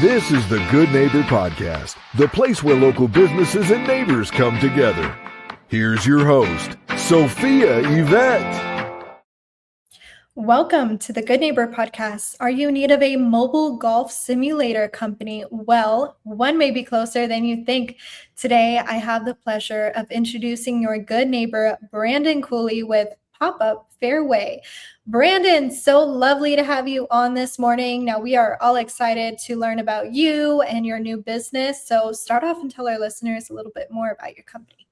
This is the Good Neighbor Podcast, the place where local businesses and neighbors come together. Here's your host, Sophia Yvette. Welcome to the Good Neighbor Podcast. Are you in need of a mobile golf simulator company? Well, one may be closer than you think. Today, I have the pleasure of introducing your good neighbor, Brandon Cooley with Pop-Up Fairway. Brandon, so lovely to have you on this morning. Now, we are all excited to learn about you and your new business. So start off and tell our listeners a little bit more about your company.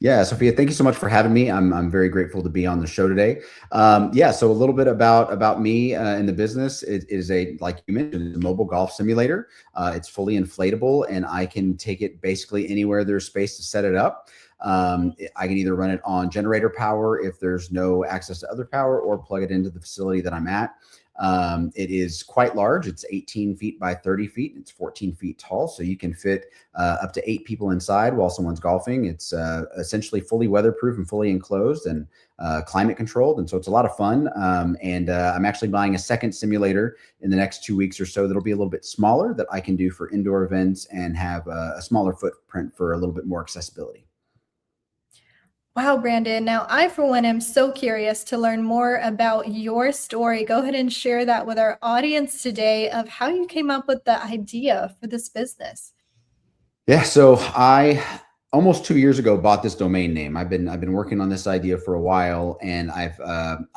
Yeah, Sophia, thank you so much for having me. I'm very grateful to be on the show today. So a little bit about me in the business. It is like you mentioned, a mobile golf simulator. It's fully inflatable, and I can take it basically anywhere there's space to set it up. I can either run it on generator power if there's no access to other power, or plug it into the facility that I'm at. It is quite large. It's 18 feet by 30 feet. It's 14 feet tall. So you can fit up to 8 people inside while someone's golfing. It's essentially fully weatherproof and fully enclosed and climate controlled. And so it's a lot of fun. I'm actually buying a second simulator in the next 2 weeks or so that'll be a little bit smaller, that I can do for indoor events and have a smaller footprint for a little bit more accessibility. Wow, Brandon. Now, I, for one, am so curious to learn more about your story. Go ahead and share that with our audience today of how you came up with the idea for this business. Yeah, so I almost 2 years ago bought this domain name. I've been working on this idea for a while, and I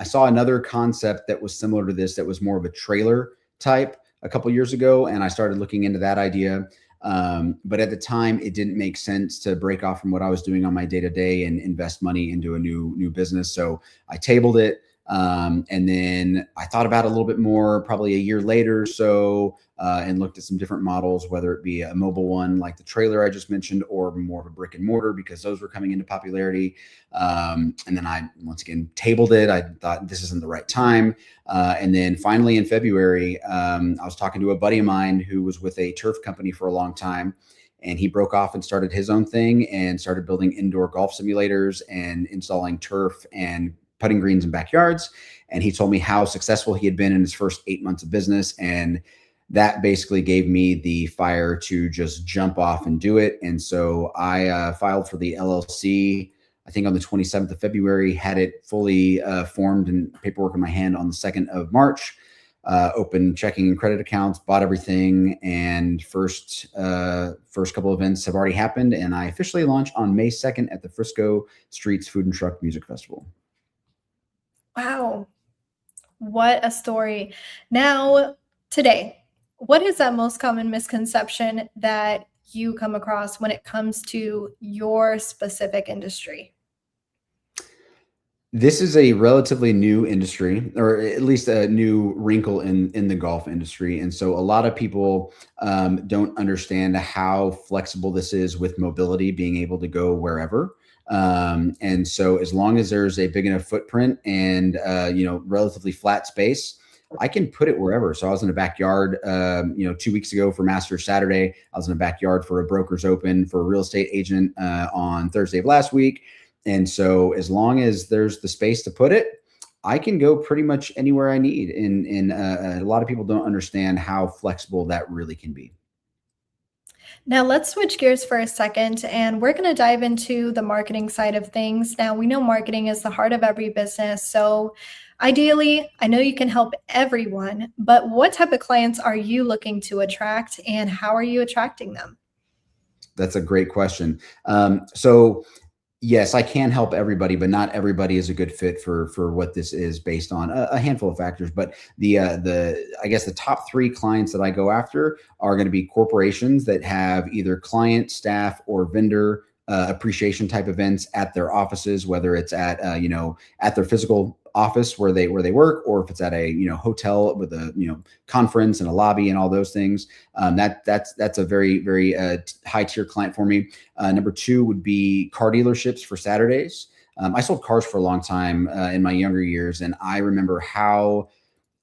saw another concept that was similar to this, that was more of a trailer type a couple years ago, and I started looking into that idea. But at the time, it didn't make sense to break off from what I was doing on my day-to-day and invest money into a new business. So I tabled it. And then I thought about it a little bit more, probably a year later or so, and looked at some different models, whether it be a mobile one like the trailer I just mentioned, or more of a brick and mortar, because those were coming into popularity. And then I, once again, tabled it. I thought this isn't the right time. And then finally in February, I was talking to a buddy of mine who was with a turf company for a long time. And he broke off and started his own thing and started building indoor golf simulators and installing turf and putting greens in backyards. And he told me how successful he had been in his first 8 months of business. And that basically gave me the fire to just jump off and do it. And so I filed for the LLC, I think on the 27th of February, had it fully formed and paperwork in my hand on the 2nd of March, opened checking and credit accounts, bought everything. And first couple events have already happened. And I officially launched on May 2nd at the Frisco Streets Food and Truck Music Festival. Wow, what a story. Now, today, what is that most common misconception that you come across when it comes to your specific industry? This is a relatively new industry, or at least a new wrinkle in the golf industry. And so a lot of people don't understand how flexible this is with mobility, being able to go wherever. And so as long as there's a big enough footprint and, relatively flat space, I can put it wherever. So I was in a backyard, 2 weeks ago for Masters Saturday. I was in a backyard for a broker's open for a real estate agent on Thursday of last week. And so as long as there's the space to put it, I can go pretty much anywhere I need. And a lot of people don't understand how flexible that really can be. Now let's switch gears for a second, and we're going to dive into the marketing side of things. Now, we know marketing is the heart of every business. So ideally, I know you can help everyone, but what type of clients are you looking to attract, and how are you attracting them? That's a great question. So yes, I can help everybody, but not everybody is a good fit for what this is, based on a handful of factors. But I guess the top 3 clients that I go after are going to be corporations that have either client, staff, or vendor appreciation type events at their offices, whether it's at at their physical office where they work, or if it's at a hotel with a conference and a lobby and all those things. That's a very, very high tier client for me. Number 2 would be car dealerships for Saturdays. I sold cars for a long time in my younger years, and I remember how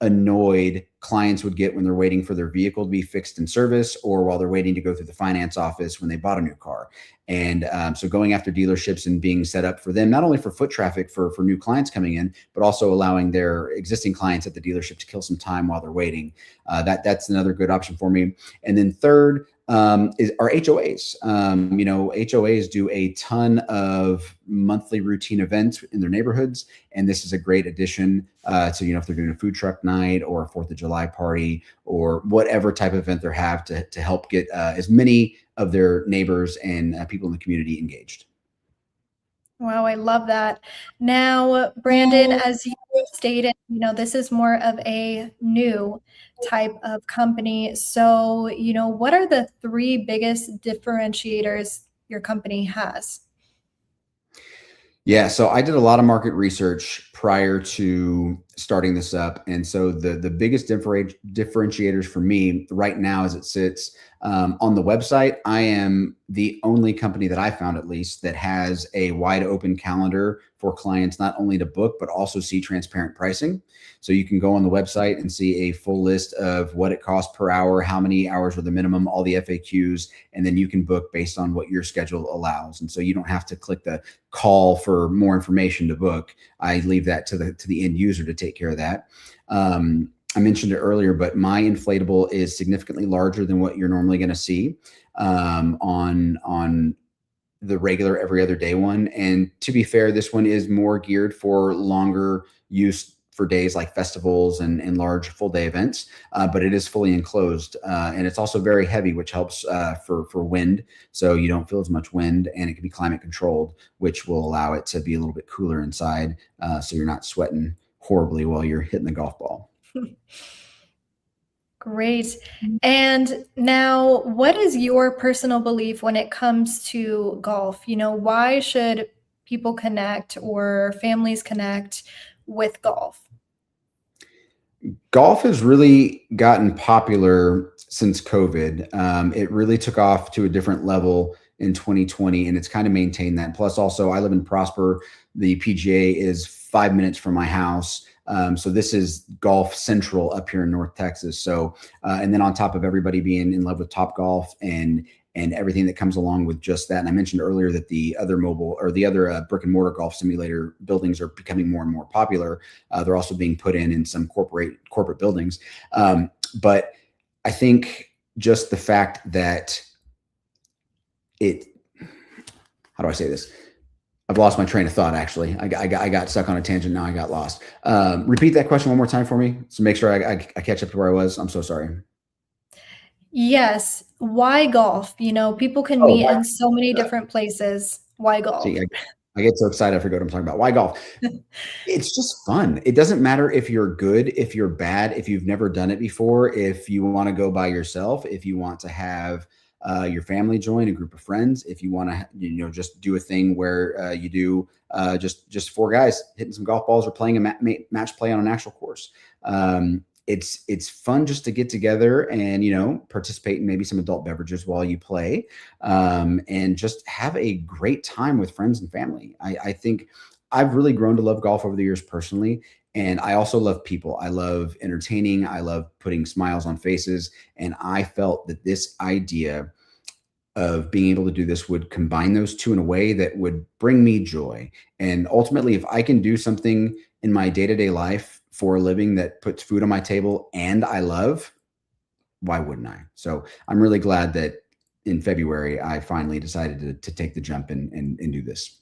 annoyed clients would get when they're waiting for their vehicle to be fixed in service, or while they're waiting to go through the finance office when they bought a new car. And so going after dealerships and being set up for them, not only for foot traffic for new clients coming in, but also allowing their existing clients at the dealership to kill some time while they're waiting. That's another good option for me. And then third, is our HOAs. HOAs do a ton of monthly routine events in their neighborhoods. And this is a great addition to, if they're doing a food truck night or a 4th of July party or whatever type of event they have to help get as many of their neighbors and people in the community engaged. Wow, I love that. Now, Brandon, as you stated, this is more of a new type of company. So, what are the 3 biggest differentiators your company has? Yeah, so I did a lot of market research prior to starting this up. And so the biggest differentiators for me right now as it sits on the website, I am the only company that I found, at least, that has a wide open calendar for clients, not only to book, but also see transparent pricing. So you can go on the website and see a full list of what it costs per hour, how many hours are the minimum, all the FAQs, and then you can book based on what your schedule allows. And so you don't have to click the call for more information to book. I leave that to the end user to take care of that. I mentioned it earlier, but my inflatable is significantly larger than what you're normally going to see on the regular every other day one. And to be fair, this one is more geared for longer use for days like festivals and large full day events, but it is fully enclosed. And it's also very heavy, which helps for wind. So you don't feel as much wind, and it can be climate controlled, which will allow it to be a little bit cooler inside. So you're not sweating horribly while you're hitting the golf ball. Great. And now, what is your personal belief when it comes to golf? Why should people connect or families connect with golf? Golf has really gotten popular since COVID. It really took off to a different level in 2020, and it's kind of maintained that. Plus, also, I live in Prosper. The PGA is 5 minutes from my house. So this is golf central up here in North Texas. So, and then on top of everybody being in love with Topgolf and everything that comes along with just that. And I mentioned earlier that the other brick and mortar golf simulator buildings are becoming more and more popular. They're also being put in some corporate buildings. But I think just the fact that how do I say this? I've lost my train of thought, actually. I got stuck on a tangent. Now I got lost. Repeat that question one more time for me to make sure I catch up to where I was. I'm so sorry. Yes. Why golf? People can meet in so many different places. Why golf? See, I get so excited I forget what I'm talking about. Why golf? It's just fun. It doesn't matter if you're good, if you're bad, if you've never done it before, if you want to go by yourself, if you want to have your family join, a group of friends, if you want to, just do a thing where you do just 4 guys hitting some golf balls or playing a match play on an actual course. It's fun just to get together and, participate in maybe some adult beverages while you play, and just have a great time with friends and family. I think I've really grown to love golf over the years personally. And I also love people. I love entertaining. I love putting smiles on faces. And I felt that this idea of being able to do this would combine those two in a way that would bring me joy. And ultimately, if I can do something in my day-to-day life for a living that puts food on my table and I love, why wouldn't I? So I'm really glad that in February, I finally decided to take the jump and do this.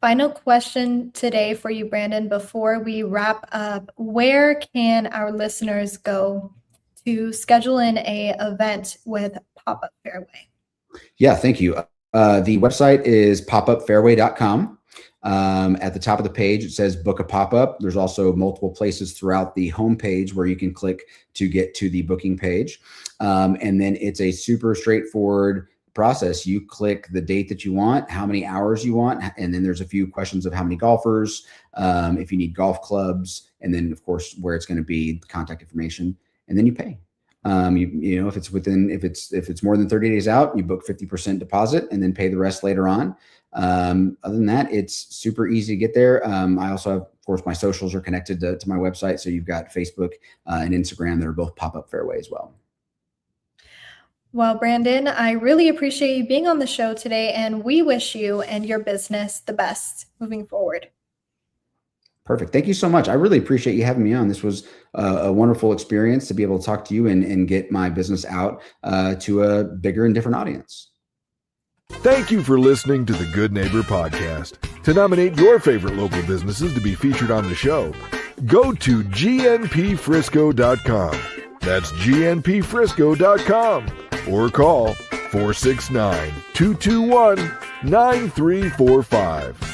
Final question today for you, Brandon, before we wrap up. Where can our listeners go to schedule in a event with Pop-Up Fairway? Yeah, thank you. The website is popupfairway.com. At the top of the page, it says book a pop-up. There's also multiple places throughout the homepage where you can click to get to the booking page. And then it's a super straightforward process. You click the date that you want, how many hours you want, and then there's a few questions of how many golfers, if you need golf clubs, and then of course where it's going to be, contact information, and then you pay. If it's more than 30 days out, you book 50% deposit and then pay the rest later on. Other than that, it's super easy to get there. I also have Of course, my socials are connected to my website. So you've got Facebook and Instagram that are both pop-up Fairway as well. Well, Brandon, I really appreciate you being on the show today, and we wish you and your business the best moving forward. Perfect. Thank you so much. I really appreciate you having me on. This was a wonderful experience to be able to talk to you and get my business out to a bigger and different audience. Thank you for listening to the Good Neighbor Podcast. To nominate your favorite local businesses to be featured on the show, go to gnpfrisco.com. That's gnpfrisco.com. Or call 469-221-9345.